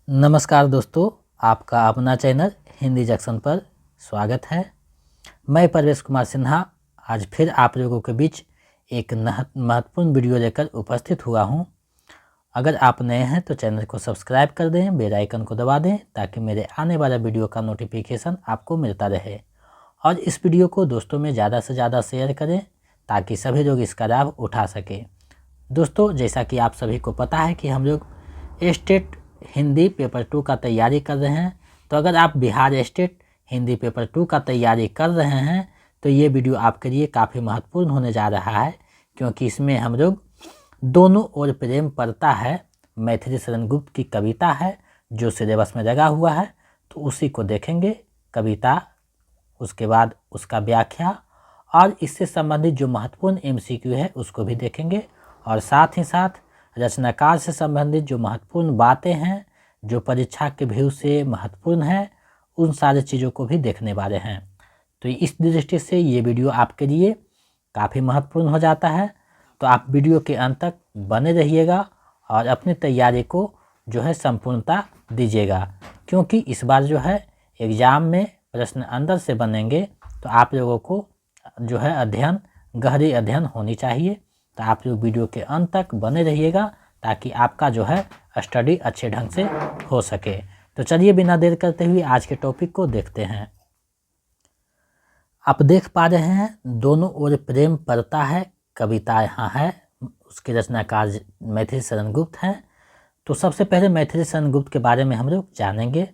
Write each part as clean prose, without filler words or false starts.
नमस्कार दोस्तों, आपका अपना चैनल हिंदी जंक्शन पर स्वागत है। मैं परवेश कुमार सिन्हा आज फिर आप लोगों के बीच एक महत्वपूर्ण वीडियो लेकर उपस्थित हुआ हूं। अगर आप नए हैं तो चैनल को सब्सक्राइब कर दें, बेल आइकन को दबा दें ताकि मेरे आने वाला वीडियो का नोटिफिकेशन आपको मिलता रहे। और इस वीडियो को दोस्तों में ज़्यादा से ज़्यादा शेयर करें ताकि सभी लोग इसका लाभ उठा सकें। दोस्तों, जैसा कि आप सभी को पता है कि हम लोग स्टेट हिंदी पेपर 2 का तैयारी कर रहे हैं। तो अगर आप बिहार स्टेट हिंदी पेपर 2 का तैयारी कर रहे हैं तो ये वीडियो आपके लिए काफ़ी महत्वपूर्ण होने जा रहा है, क्योंकि इसमें हम लोग दोनों ओर प्रेम पड़ता है मैथिली शरण गुप्त की कविता है जो सिलेबस में लगा हुआ है, तो उसी को देखेंगे। कविता, उसके बाद उसका व्याख्या और इससे संबंधित जो महत्वपूर्ण MCQ है उसको भी देखेंगे। और साथ ही साथ रचनाकार से संबंधित जो महत्वपूर्ण बातें हैं जो परीक्षा के व्यू से महत्वपूर्ण है, उन सारी चीज़ों को भी देखने वाले हैं। तो इस दृष्टि से ये वीडियो आपके लिए काफ़ी महत्वपूर्ण हो जाता है। तो आप वीडियो के अंत तक बने रहिएगा और अपनी तैयारी को जो है संपूर्णता दीजिएगा, क्योंकि इस बार जो है एग्ज़ाम में प्रश्न अंदर से बनेंगे। तो आप लोगों को जो है गहरी अध्ययन होनी चाहिए। तो आप लोग वीडियो के अंत तक बने रहिएगा ताकि आपका जो है स्टडी अच्छे ढंग से हो सके। तो चलिए बिना देर करते हुए आज के टॉपिक को देखते हैं। आप देख पा रहे हैं दोनों ओर प्रेम पड़ता है कविता यहाँ है, उसके रचनाकार मैथिली शरण गुप्त हैं। तो सबसे पहले मैथिली शरण गुप्त के बारे में हम लोग जानेंगे,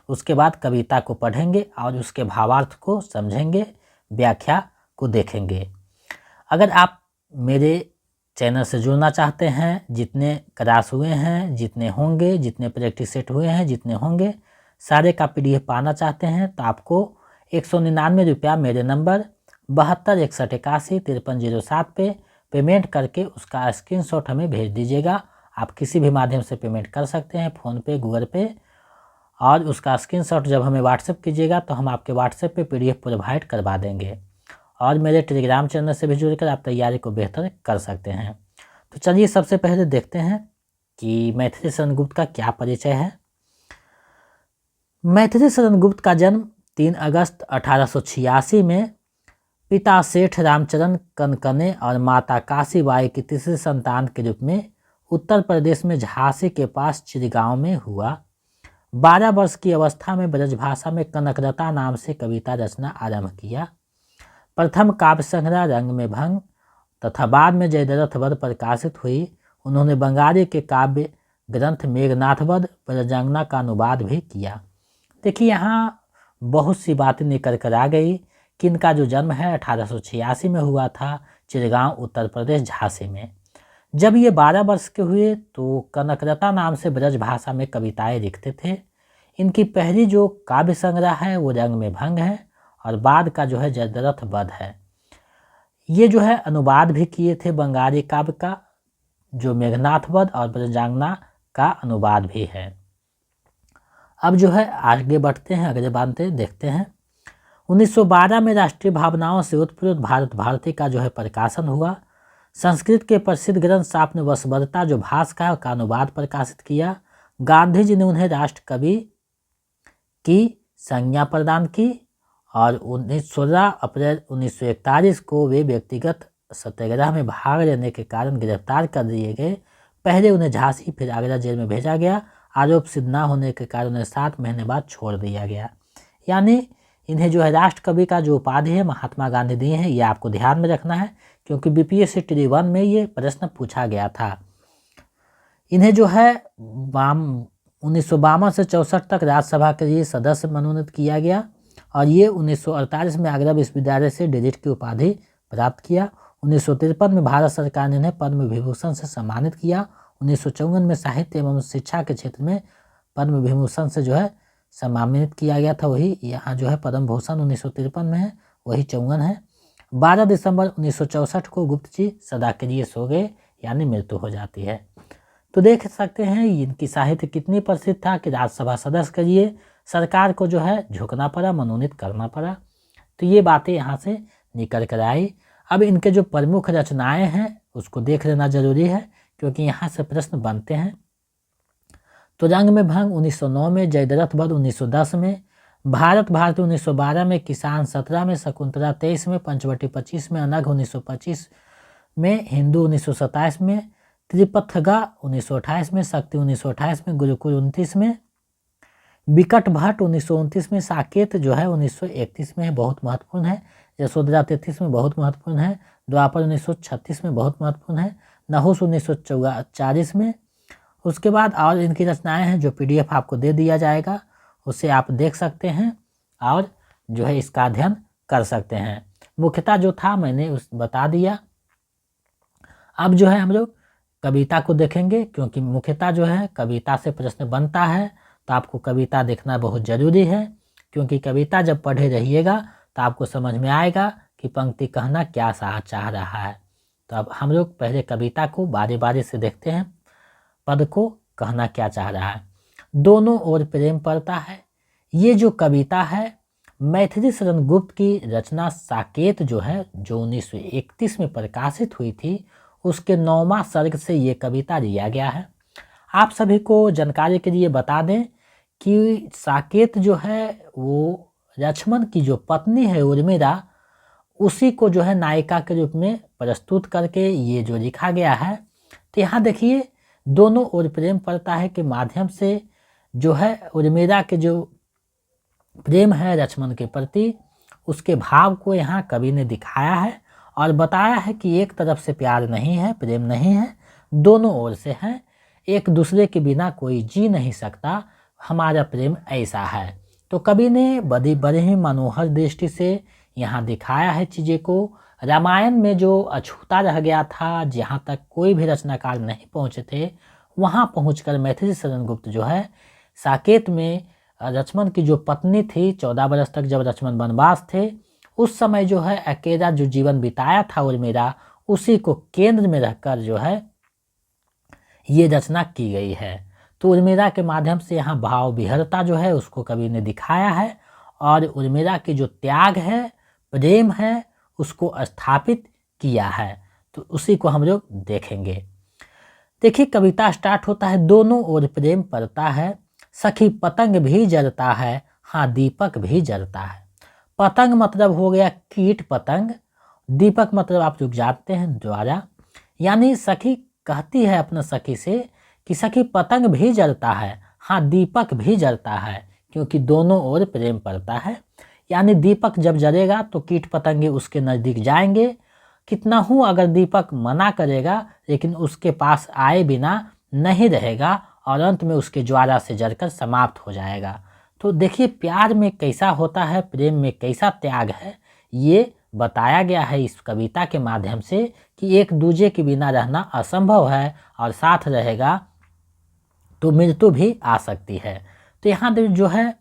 उसके बाद कविता को पढ़ेंगे और उसके भावार्थ को समझेंगे, व्याख्या को देखेंगे। अगर आप मेरे चैनल से जुड़ना चाहते हैं, जितने क्लास हुए हैं, जितने होंगे, जितने प्रैक्टिस सेट हुए हैं, जितने होंगे, सारे का PDF पाना चाहते हैं तो आपको 199 रुपया मेरे नंबर 7261815307 पे पेमेंट करके उसका स्क्रीनशॉट हमें भेज दीजिएगा। आप किसी भी माध्यम से पेमेंट कर सकते हैं, फ़ोनपे, गूगल पे। और उसका स्क्रीनशॉट जब हमें व्हाट्सएप कीजिएगा तो हम आपके व्हाट्सएप पे PDF प्रोवाइड करवा देंगे। और मेरे टेलीग्राम चैनल से भी जुड़कर आप तैयारी को बेहतर कर सकते हैं। तो चलिए सबसे पहले देखते हैं कि मैथिली शरण गुप्त का क्या परिचय है। मैथिली शरण गुप्त का जन्म 3 अगस्त 1886 में पिता सेठ रामचरण कनकने और माता काशी बाई की तीसरी संतान के रूप में उत्तर प्रदेश में झांसी के पास चिरगांव में हुआ। 12 वर्ष की अवस्था में ब्रजभाषा में कनकलता नाम से कविता रचना आरंभ किया। प्रथम काव्य संग्रह रंग में भंग तथा बाद में जयद्रथ वध प्रकाशित हुई। उन्होंने बंगाली के काव्य ग्रंथ मेघनाथ वध ब्रजांगना का अनुवाद भी किया। देखिए यहाँ बहुत सी बातें निकल कर आ गई कि इनका जो जन्म है 1886 में हुआ था, चिरगांव उत्तर प्रदेश झांसी में। जब ये 12 वर्ष के हुए तो कनकलता नाम से ब्रज भाषा में कविताएं लिखते थे। इनकी पहली जो काव्य संग्रह है वो रंग में भंग है और बाद का जो है जयद्रथ वध है। ये जो है अनुवाद भी किए थे बंगाली काव्य का, जो मेघनाथ वध और ब्रजांगना का अनुवाद भी है। अब जो है आगे बढ़ते हैं, अगले बातें देखते हैं। 1912 में राष्ट्रीय भावनाओं से उत्प्रेरित भारत भारती का जो है प्रकाशन हुआ। संस्कृत के प्रसिद्ध ग्रंथ सापन वसवदता जो भास्कर का अनुवाद प्रकाशित किया। गांधी जी ने उन्हें राष्ट्र कवि की संज्ञा प्रदान की और 16 अप्रैल 1941 को वे व्यक्तिगत सत्याग्रह में भाग लेने के कारण गिरफ्तार कर दिए गए। पहले उन्हें झांसी फिर आगरा जेल में भेजा गया। आरोप सिद्ध न होने के कारण उन्हें 7 महीने बाद छोड़ दिया गया। यानी इन्हें जो है राष्ट्र कवि का जो उपाधि है महात्मा गांधी दिए हैं, ये आपको ध्यान में रखना है क्योंकि BPSC Tier 1 में ये प्रश्न पूछा गया था। इन्हें जो है 1952 से 64 तक राज्यसभा के लिए सदस्य मनोनीत किया गया और ये 1948 में आगरा विश्वविद्यालय से डिलीट की उपाधि प्राप्त किया। 1953 में भारत सरकार ने इन्हें पद्म विभूषण से सम्मानित किया। 1954 में साहित्य एवं शिक्षा के क्षेत्र में पद्म विभूषण से जो है सम्मानित किया गया था। वही यहाँ जो है पद्म भूषण 1953 में है, वही 54 है। 12 दिसंबर 1964 को गुप्त जी सदा के लिए सो गए, यानी मृत्यु हो जाती है। तो देख सकते हैं इनकी साहित्य कितनी प्रसिद्ध था कि राज्यसभा सदस्य के लिए सरकार को जो है झुकना पड़ा, मनोनीत करना पड़ा। तो ये बातें यहाँ से निकल कर आई। अब इनके जो प्रमुख रचनाएं हैं उसको देख लेना जरूरी है क्योंकि यहाँ से प्रश्न बनते हैं। तो रंग में भंग 1909 में, जयद्रथ वध 1910 में, भारत भारती 1912 में, किसान 17 में, शकुंतला 23 में, पंचवटी 25 में, अनघ 1925 में, हिंदू 1927 में, त्रिपथगा 1928 में, शक्ति 1928 में, गुरुकुल 29 में, विकट भट्ट 1929 में, साकेत जो है 1931 में है, बहुत महत्वपूर्ण है, यशोधरा 33 में बहुत महत्वपूर्ण है, द्वापर 1936 में बहुत महत्वपूर्ण है, नहुस 1940 में। उसके बाद और इनकी रचनाएं हैं जो PDF आपको दे दिया जाएगा, उसे आप देख सकते हैं और जो है इसका अध्ययन कर सकते हैं। मुख्यतः जो था मैंने उस बता दिया। अब जो है हम लोग कविता को देखेंगे, क्योंकि मुख्यतः जो है कविता से प्रश्न बनता है, तो आपको कविता देखना बहुत ज़रूरी है, क्योंकि कविता जब पढ़े रहिएगा तो आपको समझ में आएगा कि पंक्ति कहना क्या चाह रहा है। तो अब हम लोग पहले कविता को बारी बारी से देखते हैं, पद को कहना क्या चाह रहा है। दोनों ओर प्रेम पड़ता है, ये जो कविता है मैथिली शरण गुप्त की रचना साकेत जो है, जो 1931 में प्रकाशित हुई थी, उसके 9वां सर्ग से ये कविता लिया गया है। आप सभी को जानकारी के लिए बता दें कि साकेत जो है वो लक्ष्मण की जो पत्नी है उर्मिला, उसी को जो है नायिका के रूप में प्रस्तुत करके ये जो लिखा गया है। तो यहाँ देखिए, दोनों ओर प्रेम पड़ता है के माध्यम से जो है उर्मिला के जो प्रेम है लक्ष्मण के प्रति, उसके भाव को यहाँ कवि ने दिखाया है और बताया है कि एक तरफ से प्यार नहीं है, प्रेम नहीं है, दोनों ओर से है, एक दूसरे के बिना कोई जी नहीं सकता, हमारा प्रेम ऐसा है। तो कवि ने बड़े ही मनोहर दृष्टि से यहाँ दिखाया है चीज़ें को। रामायण में जो अछूता रह गया था, जहाँ तक कोई भी रचनाकार नहीं पहुँचे थे, वहाँ पहुँचकर मैथिली शरण गुप्त जो है साकेत में लक्ष्मण की जो पत्नी थी, 14 वर्ष तक जब लक्ष्मण वनवास थे, उस समय जो है अकेला जो जीवन बिताया था उर्मिला, उसी को केंद्र में रखकर जो है ये रचना की गई है। तो उर्मिला के माध्यम से यहाँ भाव विहरता जो है उसको कवि ने दिखाया है, और उर्मिला की जो त्याग है, प्रेम है, उसको स्थापित किया है। तो उसी को हम लोग देखेंगे। देखिए कविता स्टार्ट होता है, दोनों ओर प्रेम पड़ता है, सखी पतंग भी जलता है, हाँ दीपक भी जलता है। पतंग मतलब हो गया कीट पतंग, दीपक मतलब आप लोग जानते हैं ज्वाला। यानी सखी कहती है अपने सखी से कि सखी पतंग भी जलता है, हाँ दीपक भी जलता है, क्योंकि दोनों ओर प्रेम पड़ता है। यानी दीपक जब जलेगा तो कीट पतंगे उसके नज़दीक जाएंगे, कितना हूँ अगर दीपक मना करेगा लेकिन उसके पास आए बिना नहीं रहेगा और अंत में उसके ज्वाला से जलकर समाप्त हो जाएगा। तो देखिए प्यार में कैसा होता है, प्रेम में कैसा त्याग है, ये बताया गया है इस कविता के माध्यम से कि एक दूजे के बिना रहना असंभव है और साथ रहेगा तो मृत्यु भी आ सकती है। तो यहाँ जो है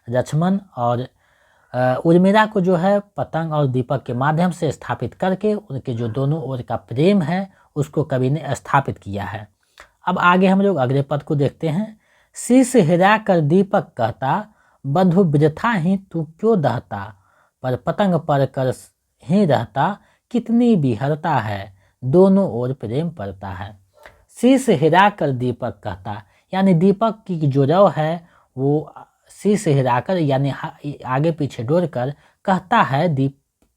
लक्ष्मण और उर्मिला को जो है पतंग और दीपक के माध्यम से स्थापित करके उनके जो दोनों ओर का प्रेम है उसको कवि ने स्थापित किया है। अब आगे हम लोग अगले पद को देखते हैं। शीश हिला कर दीपक कहता, बंधु वृथा ही तू क्यों दहता, पर पतंग पर कर ही रहता, कितनी बिहरता है, दोनों ओर प्रेम पड़ता है। शीश हिला कर दीपक कहता, यानी दीपक की जो रव है वो शीश हिलाकर यानी आगे पीछे डोरकर कहता है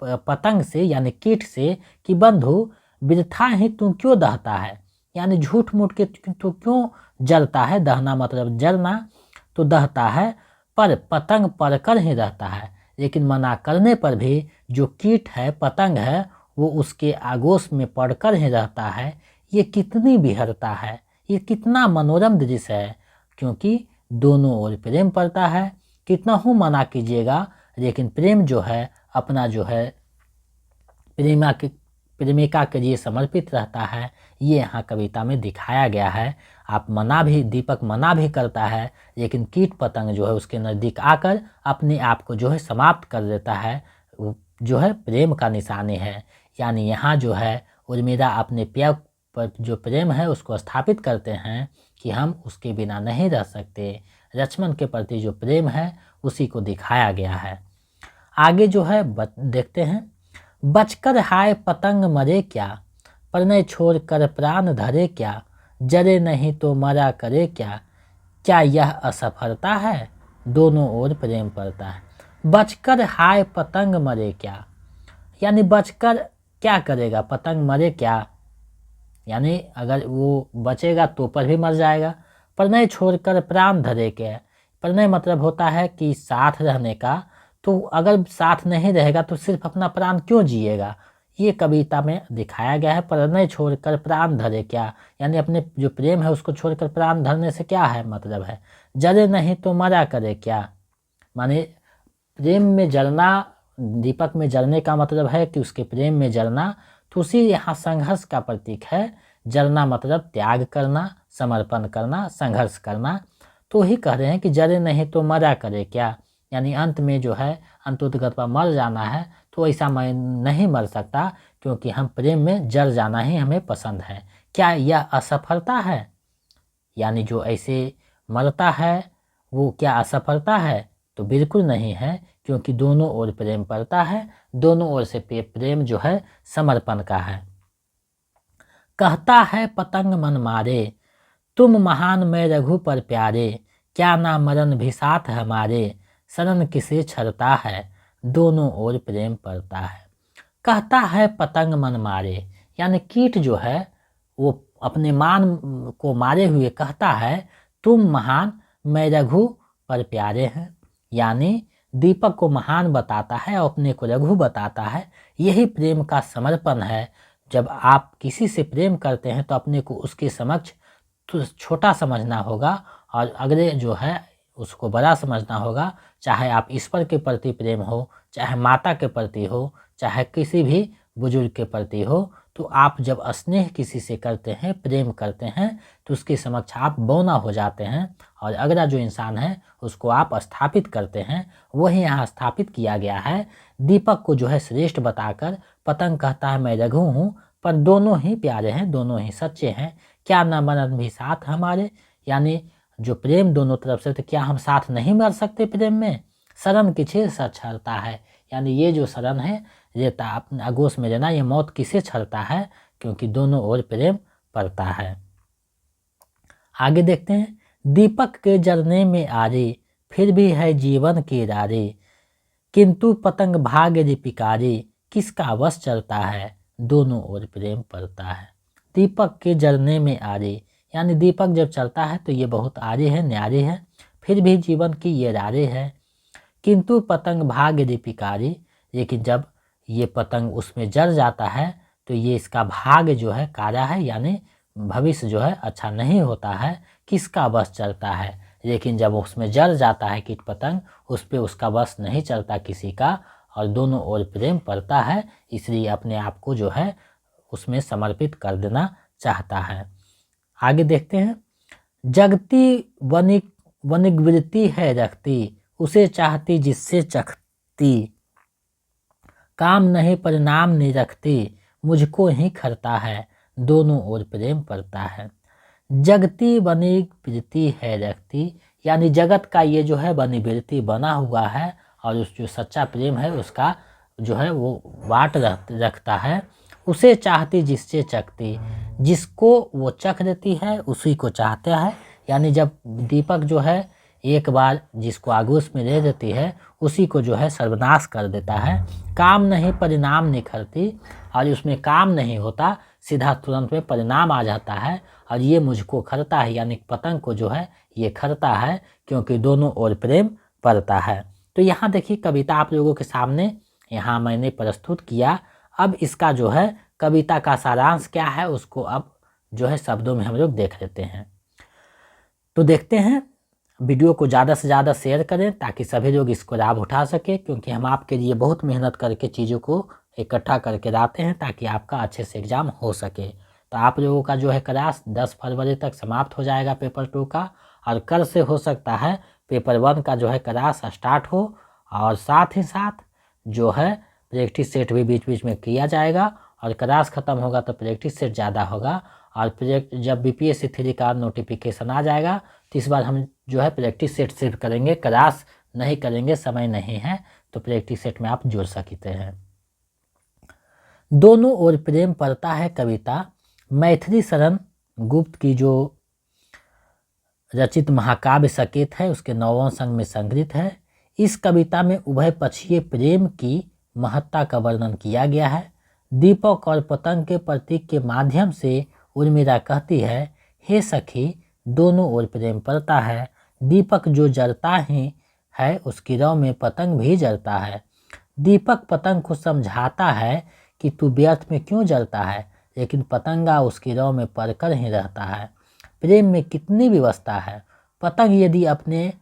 पतंग से यानी कीट से कि बंधु वृथा ही तू क्यों दहता है, यानी झूठ मूठ के तो क्यों जलता है, दहना मतलब जलना, तो दहता है, पर पतंग पड़कर ही रहता है, लेकिन मना करने पर भी जो कीट है, पतंग है, वो उसके आगोश में पड़कर ही रहता है। ये कितनी बिहरता है, ये कितना मनोरम दृश्य है, क्योंकि दोनों ओर प्रेम पड़ता है। कितना हूँ मना कीजिएगा, लेकिन प्रेम जो है अपना जो है प्रेमिका के लिए समर्पित रहता है। ये यहाँ कविता में दिखाया गया है। आप दीपक मना भी करता है, लेकिन कीट पतंग जो है उसके नज़दीक आकर अपने आप को जो है समाप्त कर देता है, जो है प्रेम का निशानी है। यानी यहाँ जो है उर्मिला अपने प्यार पर जो प्रेम है उसको स्थापित करते हैं कि हम उसके बिना नहीं रह सकते। लक्ष्मण के प्रति जो प्रेम है उसी को दिखाया गया है। आगे जो है देखते हैं। बचकर हाय पतंग मरे क्या, प्रणय छोड़ कर प्राण धरे क्या, जरे नहीं तो मरा करे क्या, क्या यह असफलता है? दोनों ओर प्रेम पड़ता है। बचकर हाय पतंग मरे क्या, यानी बचकर क्या करेगा, पतंग मरे क्या, यानी अगर वो बचेगा तो पर भी मर जाएगा। प्रणय छोड़कर प्राण धरे क्या, प्रणय मतलब होता है कि साथ रहने का, तो अगर साथ नहीं रहेगा तो सिर्फ अपना प्राण क्यों जिएगा, ये कविता में दिखाया गया है। प्रणय छोड़कर प्राण धरे क्या, यानी अपने जो प्रेम है उसको छोड़कर प्राण धरने से क्या है मतलब है, जले नहीं तो मरा करे क्या, माने प्रेम में जलना, दीपक में जलने का मतलब है कि उसके प्रेम में जलना, तो उसी यहाँ संघर्ष का प्रतीक है। जलना मतलब त्याग करना, समर्पण करना, संघर्ष करना। तो ही कह रहे हैं कि जले नहीं तो मरा करे क्या, यानी अंत में जो है अंतोदगत पर मर जाना है, तो ऐसा मैं नहीं मर सकता क्योंकि हम प्रेम में जल जाना ही हमें पसंद है। क्या यह असफलता है, यानी जो ऐसे मरता है वो क्या असफलता है? तो बिल्कुल नहीं है, क्योंकि दोनों ओर प्रेम पड़ता है, दोनों ओर से प्रेम जो है समर्पण का है। कहता है पतंग मन मारे, तुम महान मैं रघु पर प्यारे, क्या ना मरण भी साथ हमारे, शरण किसे छड़ता है, दोनों ओर प्रेम पड़ता है। कहता है पतंग मन मारे, यानी कीट जो है वो अपने मान को मारे हुए कहता है तुम महान मैं रघु पर प्यारे हैं, यानी दीपक को महान बताता है और अपने को रघु बताता है। यही प्रेम का समर्पण है। जब आप किसी से प्रेम करते हैं तो अपने को उसके समक्ष तो छोटा समझना होगा और अगले जो है उसको बड़ा समझना होगा। चाहे आप ईश्वर के प्रति प्रेम हो, चाहे माता के प्रति हो, चाहे किसी भी बुजुर्ग के प्रति हो, तो आप जब स्नेह किसी से करते हैं, प्रेम करते हैं, तो उसके समक्ष आप बौना हो जाते हैं और अगला जो इंसान है उसको आप स्थापित करते हैं। वही यहाँ स्थापित किया गया है। दीपक को जो है श्रेष्ठ बताकर पतंग कहता है मैं रघु हूँ, पर दोनों ही प्यारे हैं, दोनों ही सच्चे हैं। क्या न मरण भी साथ हमारे, यानी जो प्रेम दोनों तरफ से, तो क्या हम साथ नहीं मर सकते प्रेम में? शरण किसे छड़ता है, यानी ये जो शरण है रहता अपने आगोश में रहना, ये मौत किसे छड़ता है, क्योंकि दोनों ओर प्रेम पड़ता है। आगे देखते हैं। दीपक के जलने में आरे, फिर भी है जीवन की रारे, किंतु पतंग भाग्य दीपिकारी, किसका वश चलता है, दोनों ओर प्रेम पड़ता है। दीपक के जलने में आरे, यानी दीपक जब चलता है तो ये बहुत आरे है, न्यारे है, फिर भी जीवन की ये रारे है। किंतु पतंग भाग्य दीपिकारी, लेकिन जब ये पतंग उसमें जल जाता है तो ये इसका भाग्य जो है काला है, यानी भविष्य जो है अच्छा नहीं होता है। किसका बस चलता है, लेकिन जब उसमें जल जाता है कीट पतंग, उस पर उसका बस नहीं चलता किसी का, और दोनों ओर प्रेम पड़ता है, इसलिए अपने आप को जो है उसमें समर्पित कर देना चाहता है। आगे देखते हैं। जगती वनिवृत्ति है रखती, उसे चाहती जिससे चखती, काम नहीं परिणाम नहीं रखती, मुझको ही खरता है, दोनों ओर प्रेम पड़ता है। जगती वनिवृत्ति है रखती, यानी जगत का ये जो है वनिवृत्ति बना हुआ है और उस जो सच्चा प्रेम है उसका जो है वो वाट रखता है। उसे चाहती जिससे चखती, जिसको वो चख देती है उसी को चाहता है, यानी जब दीपक जो है एक बार जिसको आगोश में ले देती है उसी को जो है सर्वनाश कर देता है। काम नहीं परिणाम निखरती, और उसमें काम नहीं होता, सीधा तुरंत में परिणाम आ जाता है, और ये मुझको खरता है, यानी पतंग को जो है ये खरता है, क्योंकि दोनों ओर प्रेम पड़ता है। तो यहाँ देखिए कविता आप लोगों के सामने यहाँ मैंने प्रस्तुत किया। अब इसका जो है कविता का सारांश क्या है उसको अब जो है शब्दों में हम लोग देख लेते हैं। तो देखते हैं, वीडियो को ज़्यादा से ज़्यादा शेयर करें ताकि सभी लोग इसको लाभ उठा सके, क्योंकि हम आपके लिए बहुत मेहनत करके चीज़ों को इकट्ठा करके लाते हैं ताकि आपका अच्छे से एग्ज़ाम हो सके। तो आप लोगों का जो है क्लास 10 फरवरी तक समाप्त हो जाएगा पेपर 2 का, और कल से हो सकता है पेपर 1 का जो है क्लास स्टार्ट हो, और साथ ही साथ जो है प्रैक्टिस सेट भी बीच बीच में किया जाएगा, और क्लास ख़त्म होगा तो प्रैक्टिस सेट ज़्यादा होगा। और जब BPSC 3 का नोटिफिकेशन आ जाएगा तो इस बार हम जो है प्रैक्टिस सेट सिर्फ करेंगे, क्लास नहीं करेंगे, समय नहीं है, तो प्रैक्टिस सेट में आप जुड़ सकते हैं। दोनों ओर प्रेम पड़ता है कविता मैथिली शरण गुप्त की जो रचित महाकाव्य साकेत है, उसके 9वें संग में संग्रहित है। इस कविता में उभय पक्षीय प्रेम की महत्ता का वर्णन किया गया है। दीपक और पतंग के प्रतीक के माध्यम से उर्मिला कहती है, हे सखी, दोनों ओर प्रेम पड़ता है। दीपक जो जलता ही है उसकी रौ में पतंग भी जलता है। दीपक पतंग को समझाता है कि तू व्यर्थ में क्यों जलता है, लेकिन पतंगा उसकी रौ में पड़कर ही रहता है। प्रेम में कितनी व्यवस्था है। पतंग यदि अपने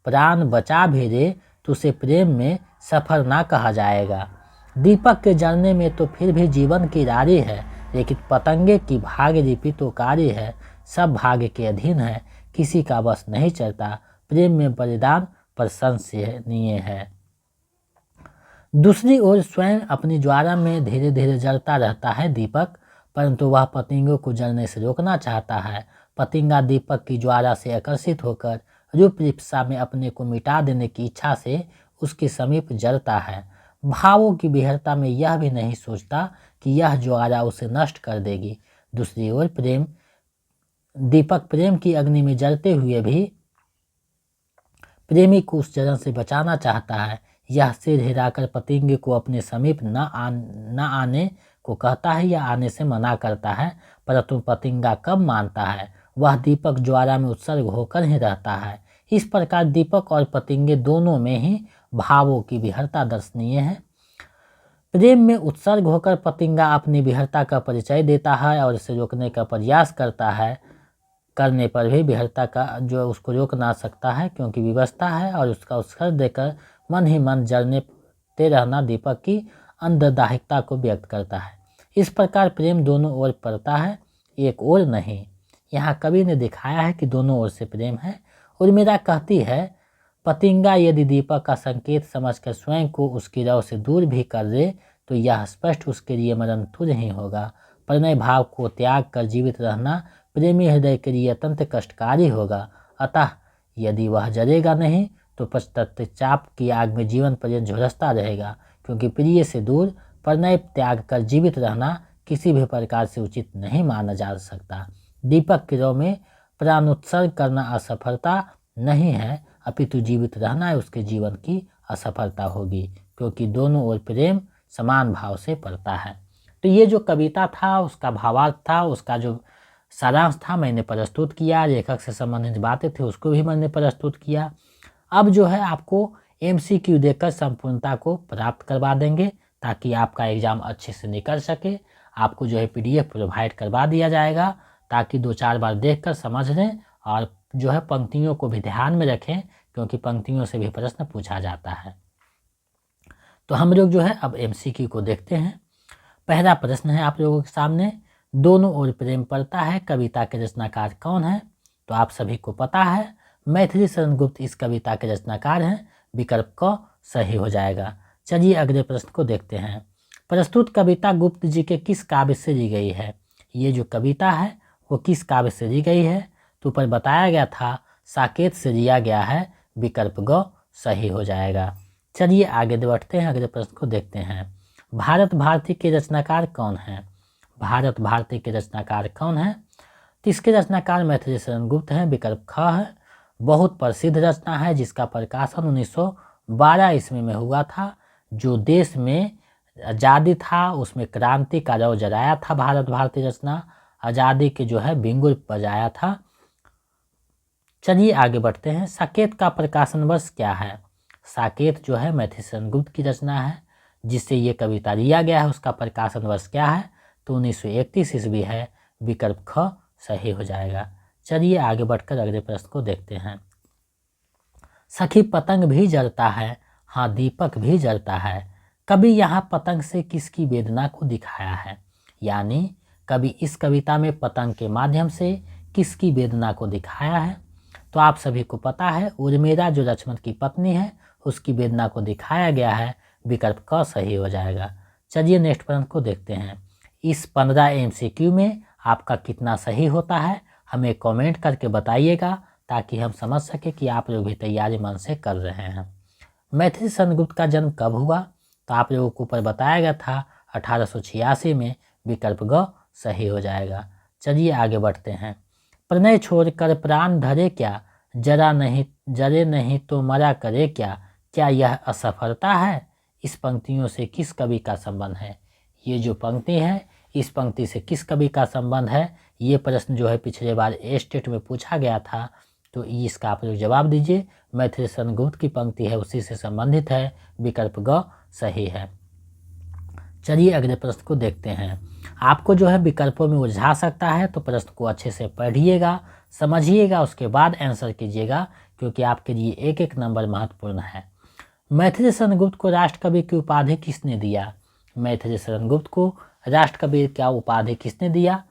प्राण बचा भी दे तो उसे प्रेम में सफल ना कहा जाएगा। दीपक के जलने में तो फिर भी जीवन की रारी है, लेकिन पतंगे की भाग्य लिपि तो कार्य है, सब भाग्य के अधीन है, किसी का बस नहीं चलता। प्रेम में बलिदान प्रशंसनीय है। दूसरी ओर स्वयं अपनी ज्वाला में धीरे धीरे जलता रहता है दीपक, परंतु वह पतंगों को जलने से रोकना चाहता है। पतंगा दीपक की ज्वाला से आकर्षित होकर रूप लिप्सा में अपने को मिटा देने की इच्छा से उसके समीप जलता है। भावों की विहरता में यह भी नहीं सोचता कि यह ज्वाला उसे नष्ट कर देगी। दूसरी ओर दीपक प्रेम की अग्नि में जलते हुए भी प्रेमी को उस जलन से बचाना चाहता है। यह सिर हिलाकर पतंगे को अपने समीप न आने को कहता है या आने से मना करता है, परंतु पतंगा कब मानता है। वह दीपक ज्वाला में उत्सर्ग होकर ही रहता है। इस प्रकार दीपक और पतंगे दोनों में ही भावों की विहरता दर्शनीय है। प्रेम में उत्सर्ग होकर पतंगा अपनी विहरता का परिचय देता है और इसे रोकने का प्रयास करता है। करने पर भी विहरता का जो उसको रोक ना सकता है, क्योंकि व्यवस्था है, और उसका उत्सर्ग देकर मन ही मन जलते रहना दीपक की अंतर्दाहिकता को व्यक्त करता है। इस प्रकार प्रेम दोनों ओर पड़ता है, एक ओर नहीं। यहाँ कवि ने दिखाया है कि दोनों ओर से प्रेम है। उर्मिला कहती है, पतंगा यदि दीपक का संकेत समझकर स्वयं को उसकी रौ से दूर भी कर दे तो यह स्पष्ट उसके लिए मरण तुझ ही होगा। प्रणय भाव को त्याग कर जीवित रहना प्रेमी हृदय के लिए अत्यंत कष्टकारी होगा। अतः यदि वह जलेगा नहीं तो पश्चाताप की आग में जीवन पर्यंत झुलसता रहेगा, क्योंकि प्रिय से दूर प्रणय त्याग कर जीवित रहना किसी भी प्रकार से उचित नहीं माना जा सकता। दीपक की रौ में प्राणोत्सर्ग करना असफलता नहीं है, अपितु जीवित रहना है उसके जीवन की असफलता होगी, क्योंकि दोनों ओर प्रेम समान भाव से पड़ता है। तो ये जो कविता था उसका भावार्थ था, उसका जो सारांश था मैंने प्रस्तुत किया। लेखक से संबंधित बातें थी उसको भी मैंने प्रस्तुत किया। अब जो है आपको MCQ देकर संपूर्णता को प्राप्त करवा देंगे, ताकि आपका एग्ज़ाम अच्छे से निकल सके। आपको जो है PDF प्रोवाइड करवा दिया जाएगा, ताकि 2-4 बार देखकर समझ लें और जो है पंक्तियों को भी ध्यान में रखें, क्योंकि पंक्तियों से भी प्रश्न पूछा जाता है। तो हम लोग जो है अब MCQ को देखते हैं। पहला प्रश्न है आप लोगों के सामने, दोनों ओर प्रेम पड़ता है, कविता के रचनाकार कौन है? तो आप सभी को पता है मैथिली शरण गुप्त इस कविता के रचनाकार हैं। विकल्प क सही हो जाएगा। चलिए अगले प्रश्न को देखते हैं। प्रस्तुत कविता गुप्त जी के किस काव्य से ली गई है? ये जो कविता है वो किस काव्य से ली गई है? तो ऊपर बताया गया था साकेत से लिया गया है। विकल्प ग सही हो जाएगा। चलिए आगे बढ़ते हैं, अगले प्रश्न को देखते हैं। भारत भारती के रचनाकार कौन है? भारत भारती के रचनाकार कौन है? तो इसके रचनाकार मैथिली शरण गुप्त हैं। विकल्प ख है। बहुत प्रसिद्ध रचना है जिसका प्रकाशन 1912 ईस्वी में हुआ था। जो देश में आज़ादी था उसमें क्रांति का रौ जलाया था भारत भारती रचना, आज़ादी के जो है बिंगुल बजाया था। चलिए आगे बढ़ते हैं। साकेत का प्रकाशन वर्ष क्या है? साकेत जो है मैथिली शरण गुप्त की रचना है जिससे ये कविता लिया गया है, उसका प्रकाशन वर्ष क्या है? तो 1931 ईस्वी है। विकल्प ख सही हो जाएगा। चलिए आगे बढ़कर अगले प्रश्न को देखते हैं। सखी पतंग भी जलता है, हाँ दीपक भी जलता है। कवि यहाँ पतंग से किसकी वेदना को दिखाया है? यानी कवि इस कविता में पतंग के माध्यम से किसकी वेदना को दिखाया है? तो आप सभी को पता है उर्मिला जो लक्ष्मण की पत्नी है उसकी वेदना को दिखाया गया है। विकल्प क सही हो जाएगा। चलिए नेक्स्ट प्रश्न को देखते हैं। इस 15 MCQ में आपका कितना सही होता है हमें कमेंट करके बताइएगा, ताकि हम समझ सके कि आप लोग भी तैयारी मन से कर रहे हैं। मैथिली शरण गुप्त का जन्म कब हुआ? तो आप लोगों को ऊपर बताया गया था 1886 में। विकल्प ग सही हो जाएगा। चलिए आगे बढ़ते हैं। प्रणय छोड़कर प्राण धरे क्या, जरे नहीं तो मरा करे क्या यह असफलता है? इस पंक्तियों से किस कवि का संबंध है? ये जो पंक्ति है इस पंक्ति से किस कवि का संबंध है? ये प्रश्न जो है पिछले बार ए स्टेट में पूछा गया था, तो इसका आप लोग जवाब दीजिए। मैथिली शरण गुप्त की पंक्ति है उसी से संबंधित है, विकल्प ग सही है। चलिए अगले प्रश्न को देखते हैं। आपको जो है विकल्पों में उलझा सकता है, तो प्रश्न को अच्छे से पढ़िएगा, समझिएगा, उसके बाद आंसर कीजिएगा, क्योंकि आपके लिए एक एक नंबर महत्वपूर्ण है। मैथिली शरण गुप्त को राष्ट्र कवि की उपाधि किसने दिया? मैथिली शरण गुप्त को राष्ट्र कवि क्या उपाधि किसने दिया?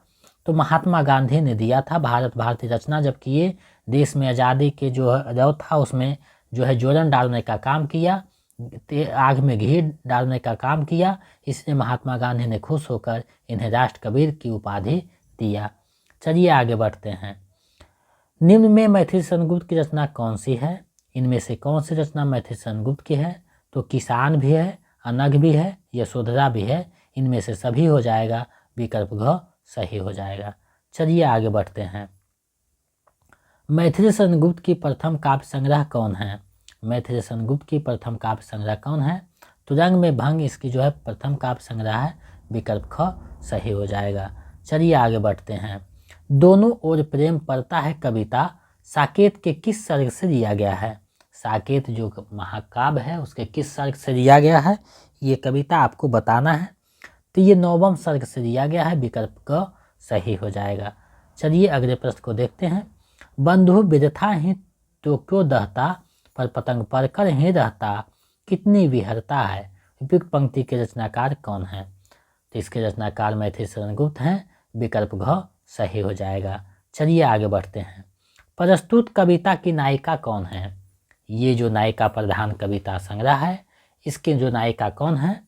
तो महात्मा गांधी ने दिया था। भारतीय रचना जब किए, देश में आज़ादी के जो दौर था उसमें जो है जोरन डालने का काम किया, आग में घी डालने का काम किया, इसलिए महात्मा गांधी ने खुश होकर इन्हें राष्ट्र कबीर की उपाधि दिया। चलिए आगे बढ़ते हैं। निम्न में मैथिली शरण गुप्त की रचना कौन सी है? इनमें से कौन सी रचना मैथिली शरण गुप्त की है? तो किसान भी है, अनघ भी है, यशोधरा भी है, इनमें से सभी हो जाएगा, विकल्प घ सही हो जाएगा। चलिए आगे बढ़ते हैं। मैथिली शरण गुप्त की प्रथम काव्य संग्रह कौन है? मैथिली शरण गुप्त की प्रथम काव्य संग्रह कौन है? तो रंग में भंग इसकी जो है प्रथम काव्य संग्रह है, विकल्प ख सही हो जाएगा। चलिए आगे बढ़ते हैं। दोनों ओर प्रेम पड़ता है कविता साकेत के किस सर्ग से लिया गया है? साकेत जो महाकाव्य है उसके किस सर्ग से लिया गया है, ये कविता आपको बताना है। तो ये 9वें सर्ग से लिया गया है, विकल्प क सही हो जाएगा। चलिए अगले प्रश्न को देखते हैं। बंधु बिरथा ही तो क्यों दहता, पर पतंग पर कर ही रहता, कितनी विहरता है? उपयुक्त पंक्ति के रचनाकार कौन है? तो इसके रचनाकार मैथिली शरण गुप्त हैं, विकल्प घ सही हो जाएगा। चलिए आगे बढ़ते हैं। प्रस्तुत कविता की नायिका कौन है? ये जो नायिका प्रधान कविता संग्रह है, इसके जो नायिका कौन है?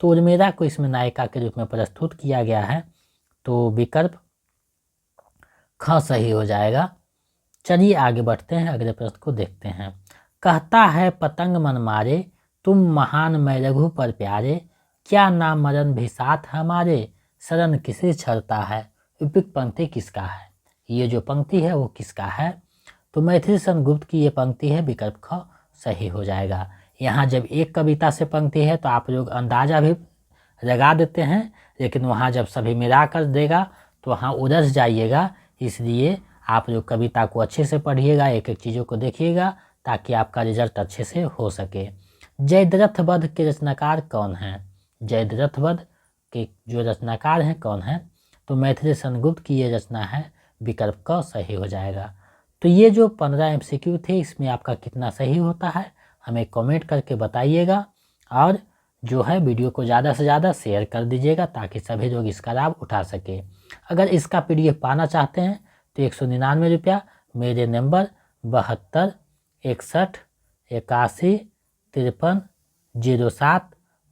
तो उर्मिला को इसमें नायिका के रूप में प्रस्तुत किया गया है, तो विकल्प ख सही हो जाएगा। चलिए आगे बढ़ते हैं, अगले प्रश्न को देखते हैं। कहता है पतंग मन मारे, तुम महान मैं रघु पर प्यारे, क्या नाम मरण भी साथ हमारे, शरण किसे छलता है? उपयुक्त पंक्ति किसका है? ये जो पंक्ति है वो किसका है? तो मैथिली शरण गुप्त की ये पंक्ति है, विकल्प ख सही हो जाएगा। यहाँ जब एक कविता से पंक्ति है तो आप लोग अंदाजा भी लगा देते हैं, लेकिन वहाँ जब सभी मिला कर देगा तो वहाँ उलझ जाइएगा, इसलिए आप लोग कविता को अच्छे से पढ़िएगा, एक एक चीज़ों को देखिएगा, ताकि आपका रिजल्ट अच्छे से हो सके। जयद्रथ वध के रचनाकार कौन है? जयद्रथ वध के जो रचनाकार हैं कौन है? तो मैथिली शरण गुप्त की ये रचना है, विकल्प क सही हो जाएगा। तो ये जो 15 MCQ थे, इसमें आपका कितना सही होता है हमें कमेंट करके बताइएगा, और जो है वीडियो को ज़्यादा से ज़्यादा शेयर कर दीजिएगा ताकि सभी लोग इसका लाभ उठा सके। अगर इसका PDF पाना चाहते हैं तो 199 रुपया मेरे नंबर 72 61 81 53 07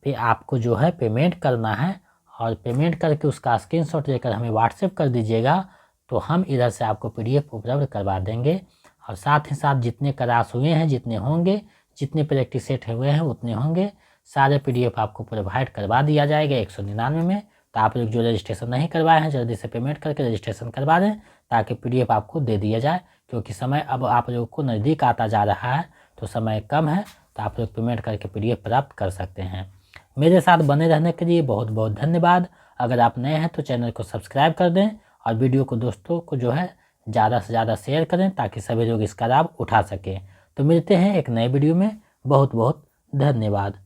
पे आपको जो है पेमेंट करना है, और पेमेंट करके उसका स्क्रीनशॉट लेकर हमें व्हाट्सएप कर दीजिएगा, तो हम इधर से आपको PDF उपलब्ध करवा देंगे। और साथ ही साथ जितने क्लास हुए हैं, जितने होंगे, जितने प्रैक्टिस सेट हुए हैं उतने होंगे, सारे PDF आपको प्रोवाइड करवा दिया जाएगा 199 में। तो आप लोग जो रजिस्ट्रेशन नहीं करवाए हैं जल्दी से पेमेंट करके रजिस्ट्रेशन करवा दें, ताकि PDF आपको दे दिया जाए, क्योंकि समय अब आप लोगों को नज़दीक आता जा रहा है, तो समय कम है, तो आप लोग पेमेंट करके PDF प्राप्त कर सकते हैं। मेरे साथ बने रहने के लिए बहुत बहुत धन्यवाद। अगर आप नए हैं तो चैनल को सब्सक्राइब कर दें, और वीडियो को दोस्तों को जो है ज़्यादा से ज़्यादा शेयर करें, ताकि सभी लोग इसका लाभ उठा सकें। तो मिलते हैं एक नए वीडियो में। बहुत बहुत धन्यवाद।